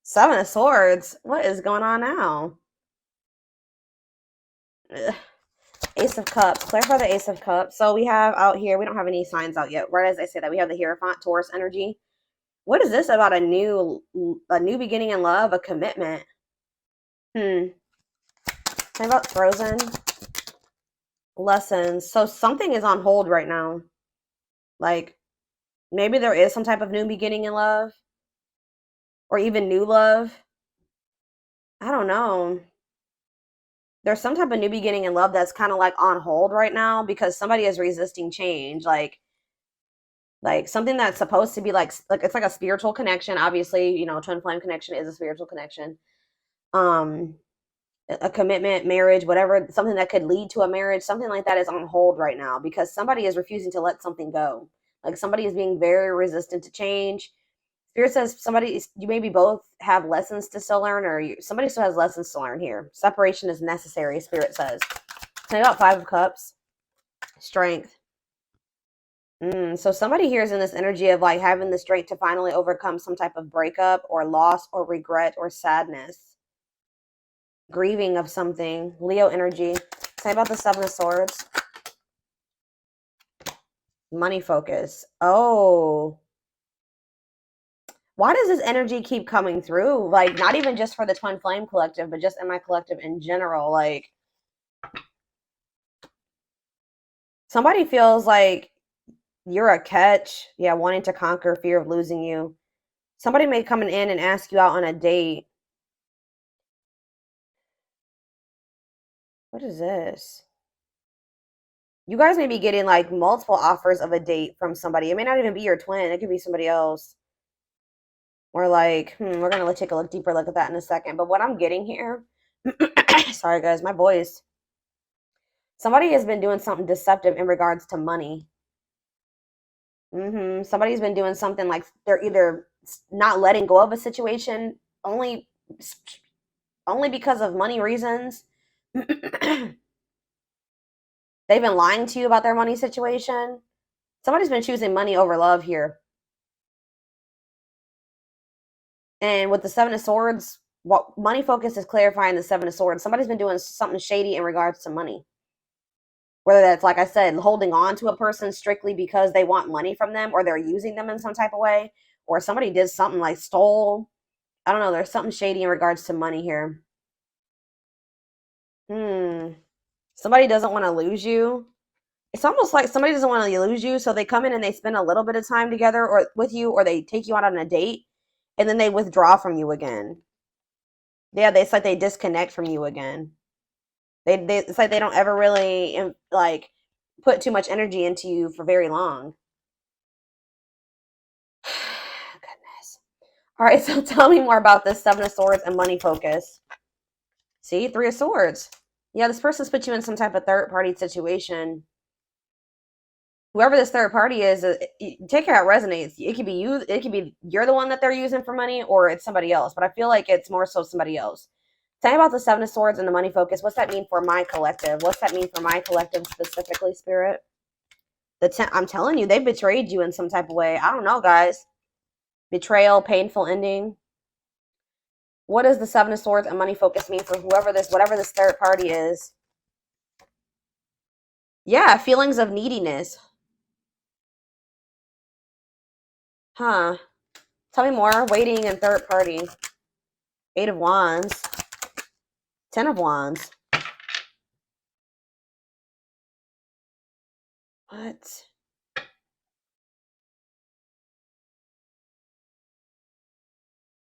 Seven of Swords. What is going on now? Ugh. Ace of Cups. Clarify the Ace of Cups. So we have out here, we don't have any signs out yet. Right as I say that, we have the Hierophant, Taurus energy. What is this about a new beginning in love, a commitment? Hmm. Think about Frozen. Lessons. So something is on hold right now. Like maybe there is some type of new beginning in love or even new love. I don't know. There's some type of new beginning in love that's kind of like on hold right now because somebody is resisting change. Like something that's supposed to be like it's like a spiritual connection. Obviously, twin flame connection is a spiritual connection. Um, a commitment, marriage, whatever, something that could lead to a marriage, something like that is on hold right now because somebody is refusing to let something go. Like somebody is being very resistant to change. Spirit says you maybe both have lessons to still learn, or somebody still has lessons to learn here. Separation is necessary, Spirit says. Tell me about Five of Cups. Strength. So somebody here is in this energy of like having the strength to finally overcome some type of breakup or loss or regret or sadness. Grieving of something. Leo energy. Tell me about the Seven of Swords. Money focus. Oh. Why does this energy keep coming through? Like, not even just for the Twin Flame Collective, but just in my collective in general. Like, somebody feels like you're a catch. Yeah, wanting to conquer fear of losing you. Somebody may come in and ask you out on a date. What is this? You guys may be getting like multiple offers of a date from somebody. It may not even be your twin. It could be somebody else. Or like, we're gonna take a deeper look at that in a second. But what I'm getting here, sorry guys, my voice. Somebody has been doing something deceptive in regards to money. Somebody's been doing something like they're either not letting go of a situation only because of money reasons. They've been lying to you about their money situation. Somebody's been choosing money over love here. And with the Seven of Swords, what money focus is clarifying the Seven of Swords. Somebody's been doing something shady in regards to money. Whether that's, like I said, holding on to a person strictly because they want money from them or they're using them in some type of way, or somebody did something like stole. I don't know. There's something shady in regards to money here. Somebody doesn't want to lose you. It's almost like somebody doesn't want to lose you, so they come in and they spend a little bit of time together or with you, or they take you out on a date, and then they withdraw from you again. Yeah, it's like they disconnect from you again. It's like they don't ever really like put too much energy into you for very long. Goodness. All right, so tell me more about this Seven of Swords and money focus. See, Three of Swords. Yeah, this person's put you in some type of third party situation. Whoever this third party is, take care how it resonates. It could be you. It could be you're the one that they're using for money, or it's somebody else. But I feel like it's more so somebody else. Tell me about the Seven of Swords and the money focus. What's that mean for my collective? What's that mean for my collective specifically, Spirit? I'm telling you, they betrayed you in some type of way. I don't know, guys. Betrayal, painful ending. What does the Seven of Swords and money focus mean for whatever this third party is? Yeah, feelings of neediness. Huh. Tell me more. Waiting and third party. Eight of Wands. Ten of Wands. What?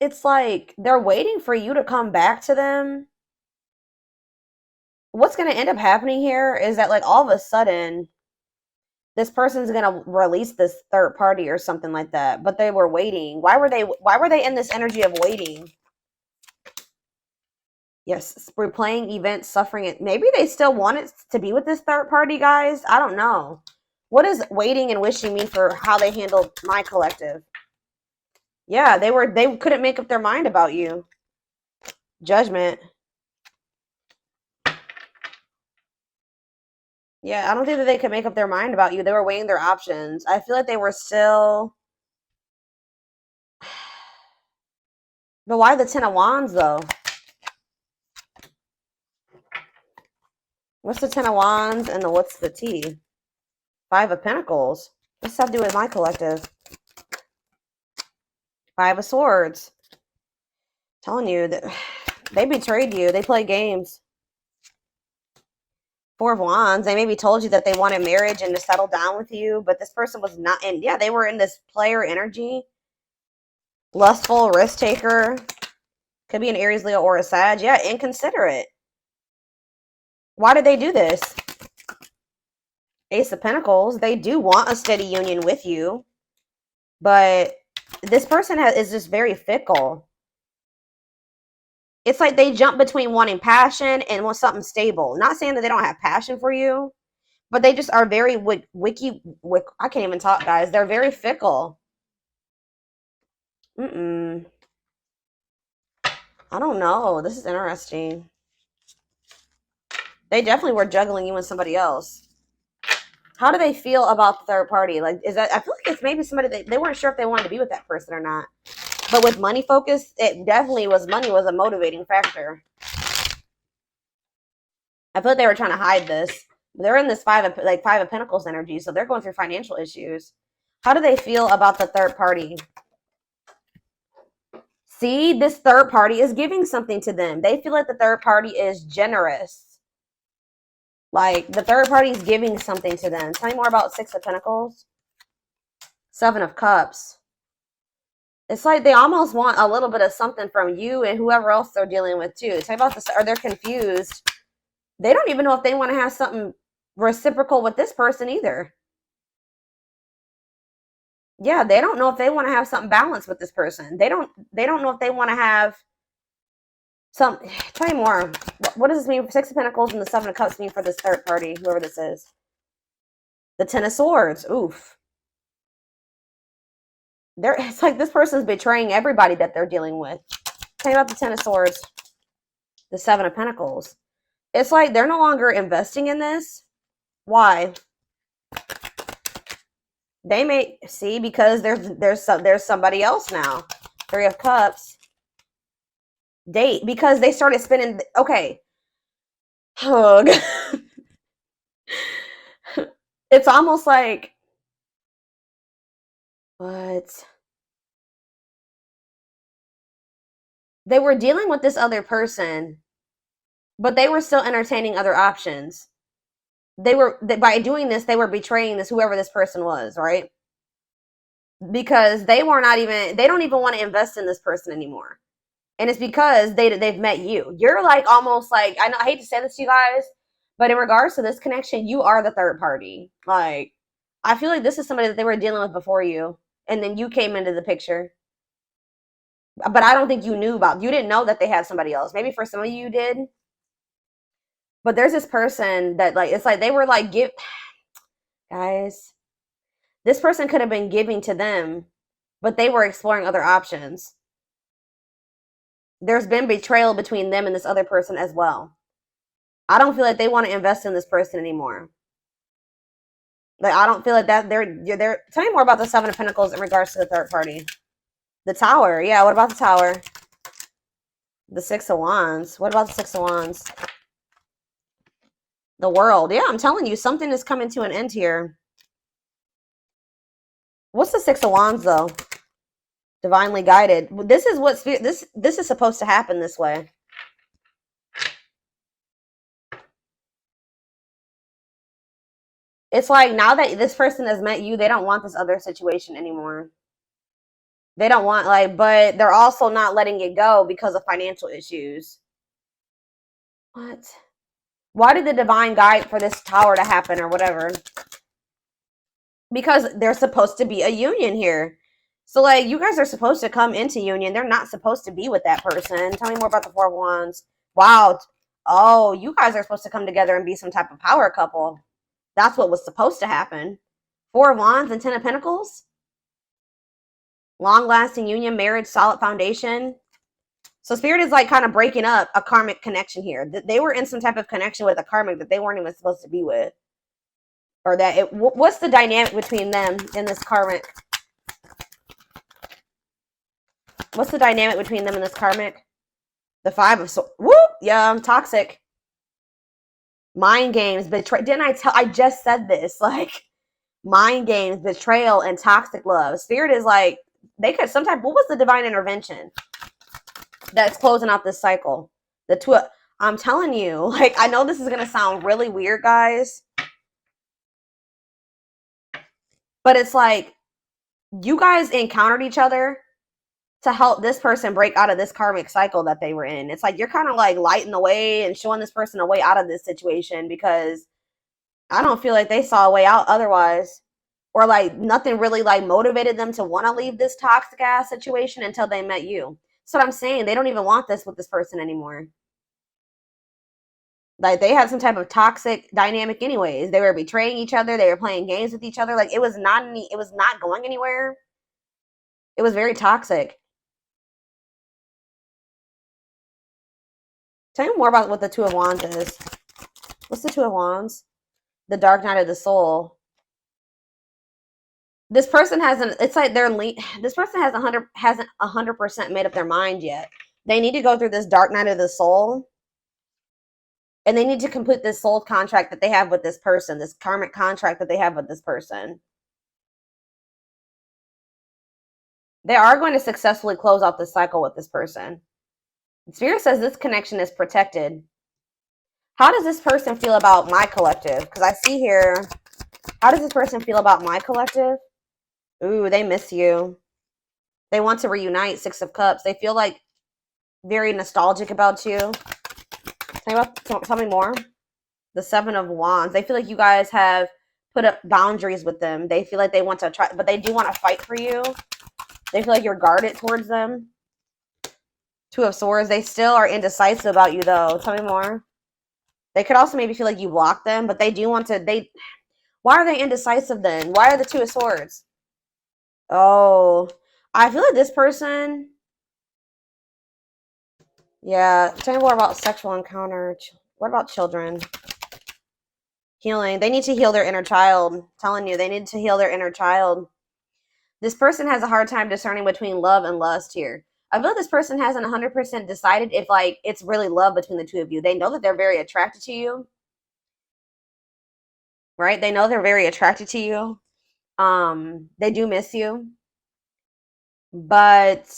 It's like they're waiting for you to come back to them. What's going to end up happening here is that, like, all of a sudden, this person's going to release this third party or something like that. But they were waiting. Why were they in this energy of waiting? Yes, replaying events, suffering it. Maybe they still want it to be with this third party, guys. I don't know. What does waiting and wishing mean for how they handled my collective? Yeah, they couldn't make up their mind about you. Judgment. Yeah, I don't think that they could make up their mind about you. They were weighing their options. I feel like they were still But why the Ten of Wands, though? What's the Ten of Wands and what's the T? Five of Pentacles. What's that have to do with my collective? Five of Swords. Telling you that they betrayed you. They play games. Four of Wands. They maybe told you that they wanted marriage and to settle down with you, but this person was not. And yeah, they were in this player energy. Lustful, risk taker. Could be an Aries, Leo, or a Sag. Yeah, inconsiderate. Why did they do this? Ace of Pentacles. They do want a steady union with you, but this person is just very fickle. It's like they jump between wanting passion and want something stable. Not saying that they don't have passion for you, but they just are very I can't even talk, guys. They're very fickle. I don't know. This is interesting. They definitely were juggling you and somebody else. How do they feel about the third party? Like, is that, I feel like it's maybe somebody they weren't sure if they wanted to be with that person or not. But with money focus, it definitely was, money was a motivating factor. I feel like they were trying to hide this. They're in this five of Pentacles energy, so they're going through financial issues. How do they feel about the third party? See, this third party is giving something to them. They feel like the third party is generous. Like, the third party is giving something to them. Tell me more about Six of Pentacles. Seven of Cups. It's like they almost want a little bit of something from you and whoever else they're dealing with, too. Tell me about this, or they're confused. They don't even know if they want to have something reciprocal with this person either. Yeah, they don't know if they want to have something balanced with this person. They don't know if they want to have some. Tell me more. What does this mean? Six of Pentacles and the Seven of Cups mean for this third party, whoever this is. The Ten of Swords. Oof. It's like this person's betraying everybody that they're dealing with. Tell me about the Ten of Swords. The Seven of Pentacles. It's like they're no longer investing in this. Why? They may see, because there's somebody else now. Three of Cups. Date, because they started spending. Okay. Hug. It's almost like, what? They were dealing with this other person, but they were still entertaining other options. By doing this, they were betraying whoever this person was, right? Because they don't even want to invest in this person anymore. And it's because they've met you. You're like, almost like, I hate to say this to you guys, but in regards to this connection, you are the third party. Like, I feel like this is somebody that they were dealing with before you, and then you came into the picture. But I don't think you didn't know that they had somebody else. Maybe for some of you did. But there's this person that, like, it's like they were like, guys, this person could have been giving to them, but they were exploring other options. There's been betrayal between them and this other person as well. I don't feel like they want to invest in this person anymore. Like, I don't feel like that they're tell me more about the Seven of Pentacles in regards to the third party. The Tower. Yeah, what about the Tower? The Six of Wands. What about the Six of Wands? The World. Yeah, I'm telling you, something is coming to an end here. What's the Six of Wands, though? Divinely guided. This is what spirit. This is supposed to happen this way. It's like, now that this person has met you, they don't want this other situation anymore. They don't want, like, but they're also not letting it go because of financial issues. What? Why did the divine guide for this Tower to happen or whatever? Because there's supposed to be a union here. So, like, you guys are supposed to come into union. They're not supposed to be with that person. Tell me more about the Four of Wands. Wow. Oh, you guys are supposed to come together and be some type of power couple. That's what was supposed to happen. Four of Wands and Ten of Pentacles. Long-lasting union, marriage, solid foundation. So Spirit is like kind of breaking up a karmic connection here. They were in some type of connection with a karmic that they weren't even supposed to be with. Or that what's the dynamic between them in this karmic? What's the dynamic between them and this karmic? The Five of Swords. Whoop! Yeah, I'm toxic. Mind games, betray. Didn't I tell? I just said this. Like, mind games, betrayal, and toxic love. Spirit is like, they could sometimes. What was the divine intervention that's closing out this cycle? The two. I'm telling you, like, I know this is gonna sound really weird, guys, but it's like you guys encountered each other to help this person break out of this karmic cycle that they were in. It's like you're kind of like lighting the way and showing this person a way out of this situation, because I don't feel like they saw a way out otherwise. Or like nothing really like motivated them to want to leave this toxic ass situation until they met you. So what I'm saying, they don't even want this with this person anymore. Like they had some type of toxic dynamic anyways. They were betraying each other, they were playing games with each other. Like it was not going anywhere. It was very toxic. Tell me more about what the Two of Wands is. What's the Two of Wands? The Dark Night of the Soul. This person hasn't. It's like this person hasn't 100% made up their mind yet. They need to go through this Dark Night of the Soul, and they need to complete this soul contract that they have with this person, this karmic contract that they have with this person. They are going to successfully close out this cycle with this person. Spirit says this connection is protected. How does this person feel about my collective? Because I see here, how does this person feel about my collective? Ooh, they miss you. They want to reunite. Six of Cups. They feel like very nostalgic about you. Tell me more. The Seven of Wands. They feel like you guys have put up boundaries with them. They feel like they want to try, but they do want to fight for you. They feel like you're guarded towards them. Two of Swords. They still are indecisive about you, though. Tell me more. They could also maybe feel like you blocked them, but they do want to. Why are they indecisive then? Why are the Two of Swords? Oh, I feel like this person. Yeah, tell me more about sexual encounter. What about children? Healing. They need to heal their inner child. I'm telling you, they need to heal their inner child. This person has a hard time discerning between love and lust here. I feel like this person hasn't 100% decided if like it's really love between the two of you. They know that they're very attracted to you. Right? They know they're very attracted to you. They do miss you. But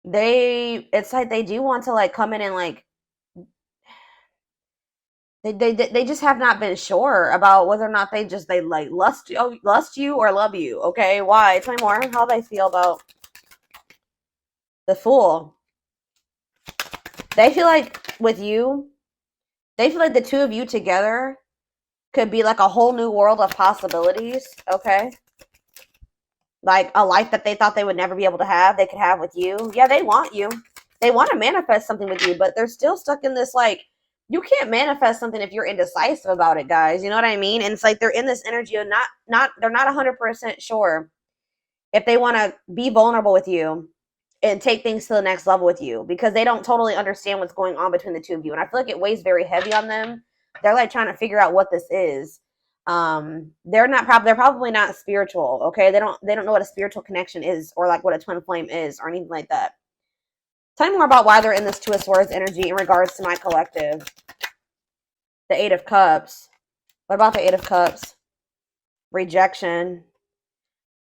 it's like they do want to like come in and like they just have not been sure about whether or not they like lust you or love you. Okay, why? Tell me more. How they feel about the Fool. They feel like with you, they feel like the two of you together could be like a whole new world of possibilities. Okay, like a life that they thought they would never be able to have, they could have with you. Yeah, they want you. They want to manifest something with you, but they're still stuck in this like, you can't manifest something if you're indecisive about it, guys. You know what I mean? And it's like they're in this energy of they're not 100% sure if they want to be vulnerable with you and take things to the next level with you, because they don't totally understand what's going on between the two of you. And I feel like it weighs very heavy on them. They're like trying to figure out what this is. They're probably not spiritual. Okay. They don't know what a spiritual connection is, or like what a twin flame is, or anything like that. Tell me more about why they're in this Two of Swords energy in regards to my collective. The Eight of Cups. What about the Eight of Cups? Rejection.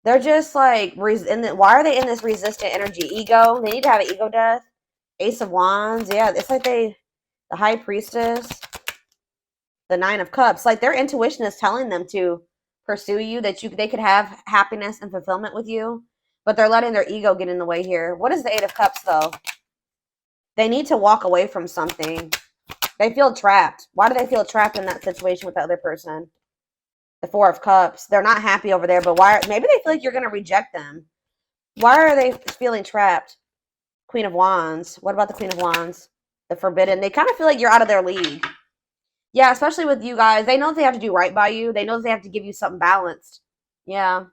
They're just like, why are they in this resistant energy? Ego. They need to have an ego death. Ace of Wands. Yeah, it's like the High Priestess. The Nine of Cups. Like their intuition is telling them to pursue you, that they could have happiness and fulfillment with you, but they're letting their ego get in the way here. What is the Eight of Cups though? They need to walk away from something. They feel trapped. Why do they feel trapped in that situation with the other person? The Four of Cups. They're not happy over there, but maybe they feel like you're going to reject them. Why are they feeling trapped? Queen of Wands. What about the Queen of Wands? The Forbidden. They kind of feel like you're out of their league. Yeah, especially with you guys. They know they have to do right by you. They know they have to give you something balanced. Yeah.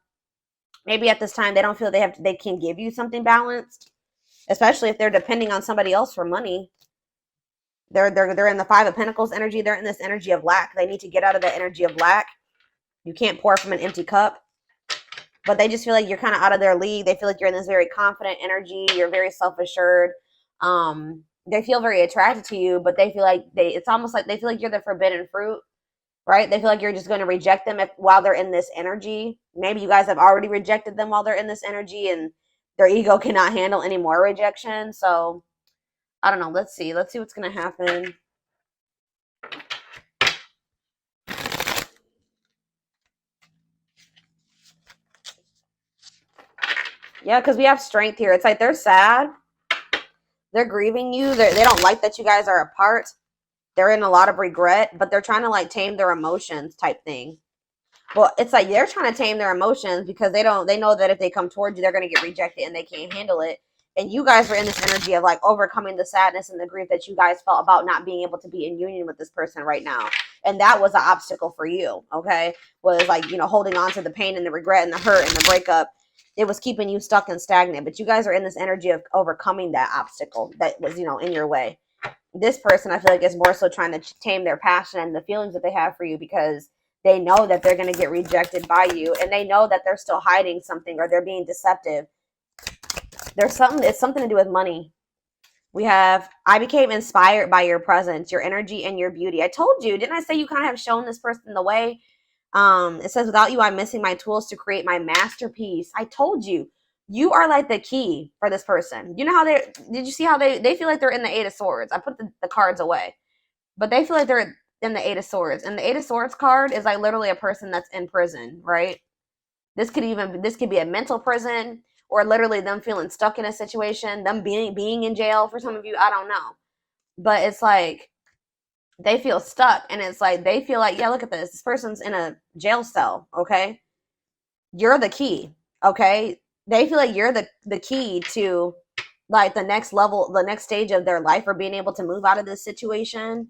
Maybe at this time they don't feel they can give you something balanced, especially if they're depending on somebody else for money. They're in the Five of Pentacles energy. They're in this energy of lack. They need to get out of that energy of lack. You can't pour from an empty cup. but they just feel like you're kind of out of their league. They feel like you're in this very confident energy. You're very self-assured. They feel very attracted to you, but they feel like it's almost like they feel like you're the forbidden fruit, right? They feel like you're just going to reject them while they're in this energy. Maybe you guys have already rejected them while they're in this energy, and their ego cannot handle any more rejection. So I don't know. Let's see what's going to happen. Yeah, because we have strength here. It's like they're sad. They're grieving you. They don't like that you guys are apart. They're in a lot of regret, but they're trying to like tame their emotions type thing. Well, it's like they're trying to tame their emotions because they know that if they come towards you, they're going to get rejected and they can't handle it. And you guys were in this energy of like overcoming the sadness and the grief that you guys felt about not being able to be in union with this person right now. And that was an obstacle for you, okay? Was like, holding on to the pain and the regret and the hurt and the breakup. It was keeping you stuck and stagnant. But you guys are in this energy of overcoming that obstacle that was, in your way. This person, I feel like, is more so trying to tame their passion and the feelings that they have for you because they know that they're going to get rejected by you, and they know that they're still hiding something or they're being deceptive. It's something to do with money. We have, I became inspired by your presence, your energy, and your beauty. I told you, didn't I say you kind of have shown this person the way? It says, without you, I'm missing my tools to create my masterpiece. I told you, you are like the key for this person. You know how did you see how they feel like they're in the Eight of Swords? I put the cards away, but they feel like they're in the Eight of Swords. And the Eight of Swords card is like literally a person that's in prison, right? This could be a mental prison, or literally them feeling stuck in a situation, them being in jail for some of you. I don't know. But it's like they feel stuck, and it's like they feel like, yeah, look at this. This person's in a jail cell, okay? You're the key, okay? They feel like you're the key to like the next level, the next stage of their life, or being able to move out of this situation.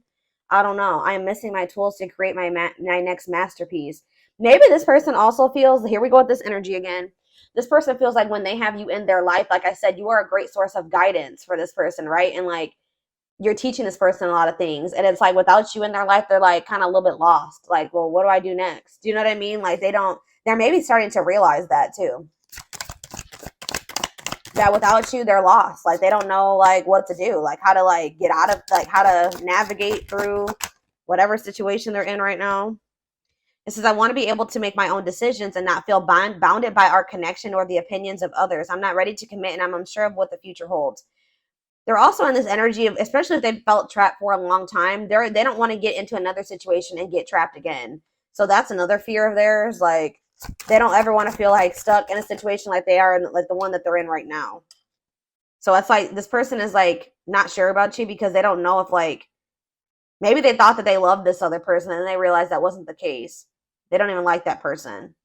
I don't know. I am missing my tools to create my next masterpiece. Maybe this person also feels, here we go with this energy again. This person feels like when they have you in their life, like I said, you are a great source of guidance for this person, right? And like you're teaching this person a lot of things. And it's like without you in their life, they're like kind of a little bit lost. Like, well, what do I do next? Do you know what I mean? Like they're maybe starting to realize that too. That without you, they're lost. Like they don't know like what to do, like how to like get out of, like how to navigate through whatever situation they're in right now. It says, I want to be able to make my own decisions and not feel bounded by our connection or the opinions of others. I'm not ready to commit, and I'm unsure of what the future holds. They're also in this energy of, especially if they've felt trapped for a long time, they don't want to get into another situation and get trapped again. So that's another fear of theirs. Like they don't ever want to feel like stuck in a situation like they are in, like the one that they're in right now. So it's like this person is like not sure about you because they don't know if like maybe they thought that they loved this other person and they realized that wasn't the case. They don't even like that person.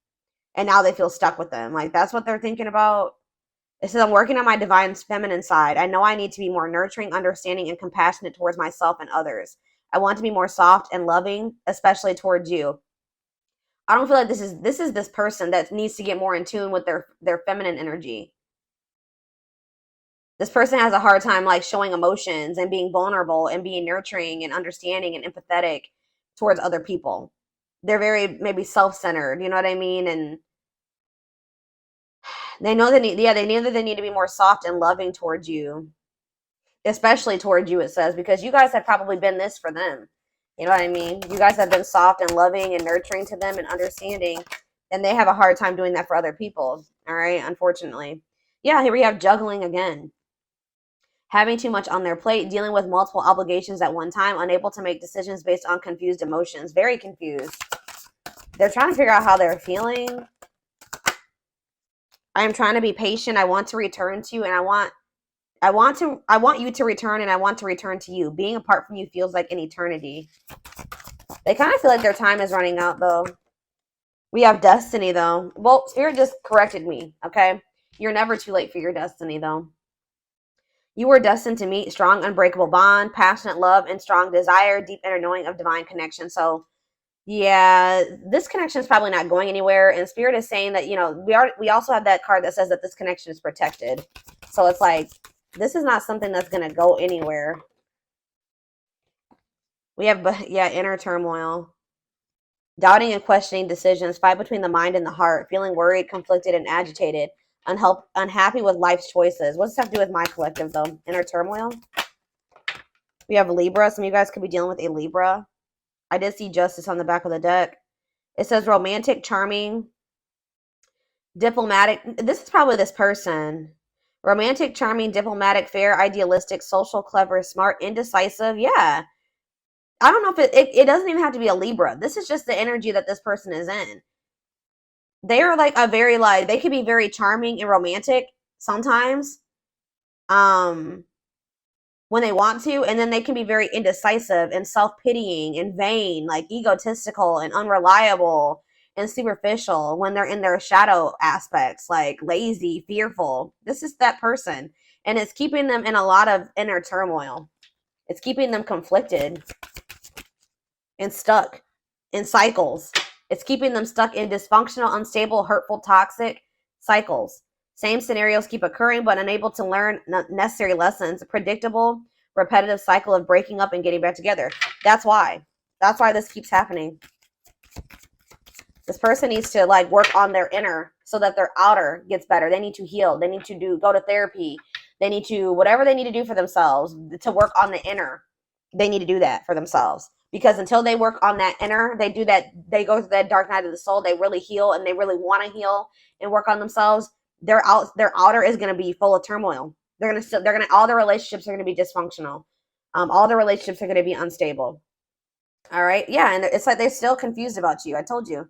And now they feel stuck with them. Like that's what they're thinking about. It says, I'm working on my divine feminine side. I know I need to be more nurturing, understanding, and compassionate towards myself and others. I want to be more soft and loving, especially towards you. I don't feel like this is this person that needs to get more in tune with their feminine energy. This person has a hard time like showing emotions and being vulnerable and being nurturing and understanding and empathetic towards other people. They're very maybe self-centered, you know what I mean? And they know they need to be more soft and loving towards you, especially towards you, it says, because you guys have probably been this for them. You know what I mean? You guys have been soft and loving and nurturing to them and understanding, and they have a hard time doing that for other people. All right, unfortunately. Yeah, here we have juggling again. Having too much on their plate, dealing with multiple obligations at one time, unable to make decisions based on confused emotions. Very confused. They're trying to figure out how they're feeling. I am trying to be patient. I want to return to you, and I want you to return, and I want to return to you. Being apart from you feels like an eternity. They kind of feel like their time is running out, though. We have destiny, though. Well, Spirit just corrected me, okay? You're never too late for your destiny, though. You were destined to meet strong, unbreakable bond, passionate love, and strong desire, deep inner knowing of divine connection. So, yeah, this connection is probably not going anywhere. And Spirit is saying that, we also have that card that says that this connection is protected. So it's like, this is not something that's going to go anywhere. We have, inner turmoil. Doubting and questioning decisions, fight between the mind and the heart, feeling worried, conflicted, and agitated, unhappy with life's choices. What does this have to do with my collective, though? Inner turmoil. We have Libra. Some of you guys could be dealing with a Libra. I did see justice on the back of the deck. It says romantic, charming, diplomatic. This is probably this person. Romantic, charming, diplomatic, fair, idealistic, social, clever, smart, indecisive. Yeah. I don't know if it doesn't even have to be a Libra. This is just the energy that this person is in. They are like a very, like, they can be very charming and romantic sometimes. When they want to, and then they can be very indecisive and self-pitying and vain, like egotistical and unreliable and superficial when they're in their shadow aspects, like lazy, fearful. This is that person, and it's keeping them in a lot of inner turmoil. It's keeping them conflicted and stuck in cycles. It's keeping them stuck in dysfunctional, unstable, hurtful, toxic cycles. Same scenarios keep occurring, but unable to learn necessary lessons. A predictable, repetitive cycle of breaking up and getting back together. That's why. That's why this keeps happening. This person needs to like work on their inner so that their outer gets better. They need to heal. They need to go to therapy. They need to, whatever they need to do for themselves to work on the inner. They need to do that for themselves. Because until they work on that inner, they do that, they go through that dark night of the soul, they really heal and they really want to heal and work on themselves. Their outer is going to be full of turmoil. All their relationships are going to be dysfunctional. All their relationships are going to be unstable. All right. Yeah. And it's like they're still confused about you. I told you.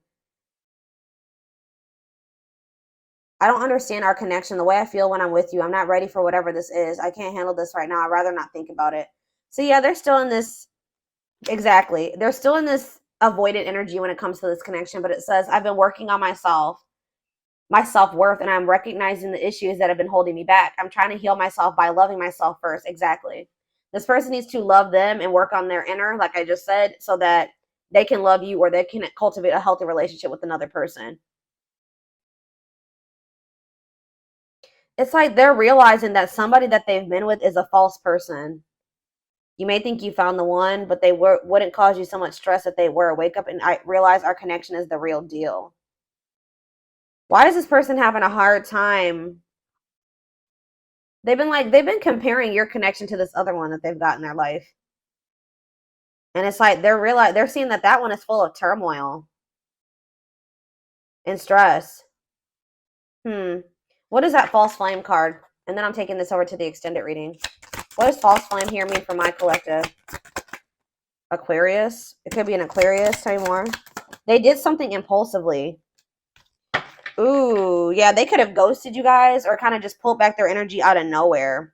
I don't understand our connection, the way I feel when I'm with you. I'm not ready for whatever this is. I can't handle this right now. I'd rather not think about it. So yeah, they're still in this. Exactly. They're still in this avoidant energy when it comes to this connection, but it says, I've been working on myself, my self-worth, and I'm recognizing the issues that have been holding me back. I'm trying to heal myself by loving myself first. Exactly. This person needs to love them and work on their inner, like I just said, so that they can love you or they can cultivate a healthy relationship with another person. It's like they're realizing that somebody that they've been with is a false person. You may think you found the one, but they wouldn't cause you so much stress if they were. Wake up and I realize our connection is the real deal. Why is this person having a hard time? They've been comparing your connection to this other one that they've got in their life. And it's like they're seeing that one is full of turmoil and stress. What is that false flame card? And then I'm taking this over to the extended reading. What does false flame here mean for my collective? Aquarius. It could be an Aquarius. Tell me more. They did something impulsively. Ooh, yeah, they could have ghosted you guys or kind of just pulled back their energy out of nowhere.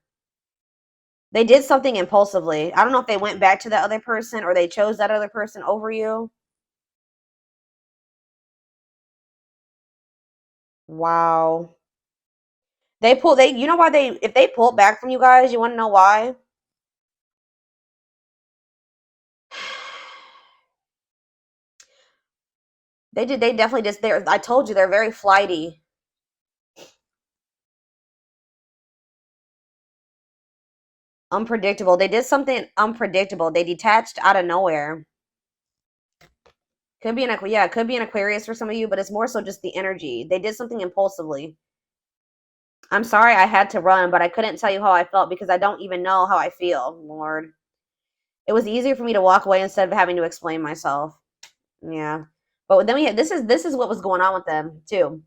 They did something impulsively. I don't know if they went back to that other person or they chose that other person over you. Wow. You know why if they pulled back from you guys, you want to know why? They definitely just, I told you, they're very flighty. Unpredictable. They did something unpredictable. They detached out of nowhere. Could be it could be an Aquarius for some of you, but it's more so just the energy. They did something impulsively. I'm sorry I had to run, but I couldn't tell you how I felt because I don't even know how I feel, Lord. It was easier for me to walk away instead of having to explain myself. Yeah. But then this is what was going on with them too.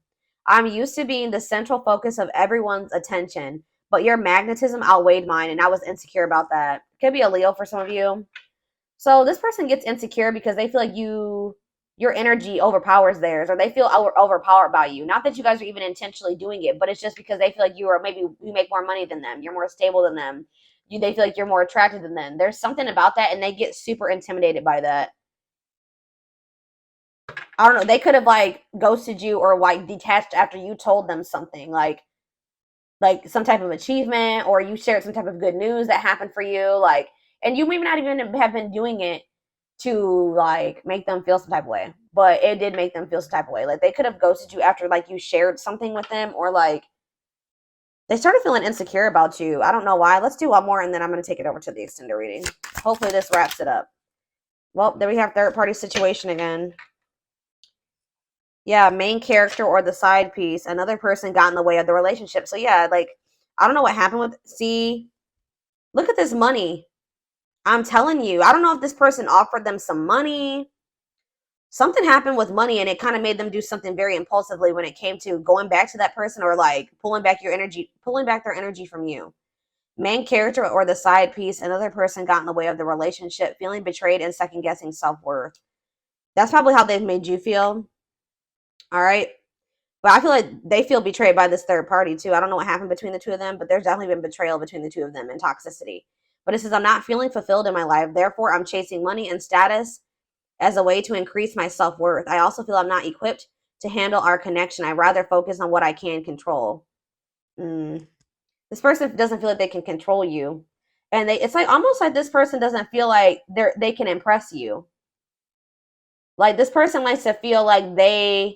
I'm used to being the central focus of everyone's attention, but your magnetism outweighed mine and I was insecure about that. Could be a Leo for some of you. So this person gets insecure because they feel like your energy overpowers theirs, or they feel overpowered by you. Not that you guys are even intentionally doing it, but it's just because they feel like maybe you make more money than them, you're more stable than them, they feel like you're more attractive than them. There's something about that, and they get super intimidated by that. I don't know. They could have like ghosted you or like detached after you told them something like some type of achievement, or you shared some type of good news that happened for you, like, and you may not even have been doing it to like make them feel some type of way, but it did make them feel some type of way. Like they could have ghosted you after like you shared something with them, or like they started feeling insecure about you. I don't know why. Let's do one more and then I'm going to take it over to the extended reading. Hopefully this wraps it up. Well, there we have third party situation again. Yeah, main character or the side piece. Another person got in the way of the relationship. So yeah, like I don't know what happened with. See, look at this money. I'm telling you, I don't know if this person offered them some money. Something happened with money and it kind of made them do something very impulsively when it came to going back to that person or like pulling back your energy, pulling back their energy from you. Main character or the side piece, another person got in the way of the relationship, feeling betrayed and second guessing self worth. That's probably how they've made you feel. All right. But I feel like they feel betrayed by this third party too. I don't know what happened between the two of them, but there's definitely been betrayal between the two of them and toxicity. But it says, I'm not feeling fulfilled in my life. Therefore, I'm chasing money and status as a way to increase my self worth. I also feel I'm not equipped to handle our connection. I rather focus on what I can control. Mm. This person doesn't feel like they can control you. And it's like almost like this person doesn't feel like they can impress you. Like this person likes to feel like this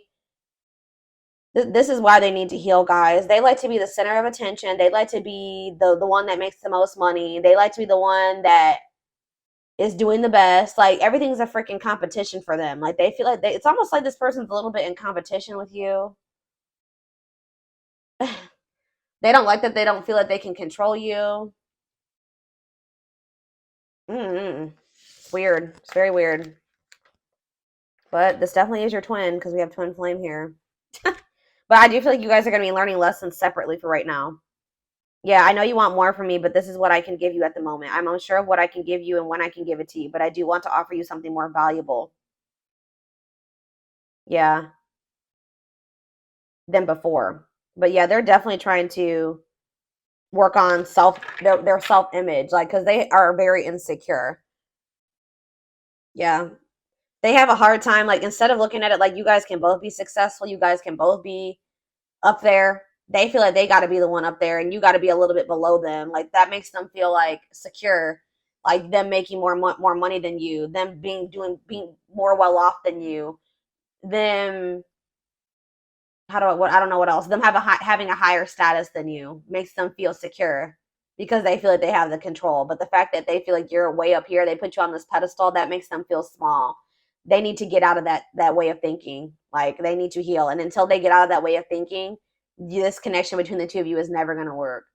is why they need to heal, guys. They like to be the center of attention. They like to be the one that makes the most money. They like to be the one that is doing the best. Like everything's a freaking competition for them. Like they feel like it's almost like this person's a little bit in competition with you. They don't like that they don't feel like they can control you. Mm-hmm. It's weird. It's very weird. But this definitely is your twin because we have twin flame here. But I do feel like you guys are going to be learning lessons separately for right now. Yeah, I know you want more from me, but this is what I can give you at the moment. I'm unsure of what I can give you and when I can give it to you, but I do want to offer you something more valuable. Yeah, than before. But yeah, they're definitely trying to work on their self image, like because they are very insecure. Yeah, they have a hard time. Like instead of looking at it like you guys can both be successful, you guys can both be up there. They feel like they got to be the one up there, and you got to be a little bit below them. Like that makes them feel like secure, like them making more money than you, them being more well off than you, them I don't know what else. Them having a higher status than you makes them feel secure because they feel like they have the control. But the fact that they feel like you're way up here, they put you on this pedestal, that makes them feel small. They need to get out of that way of thinking. Like they need to heal, and until they get out of that way of thinking, this connection between the two of you is never going to work.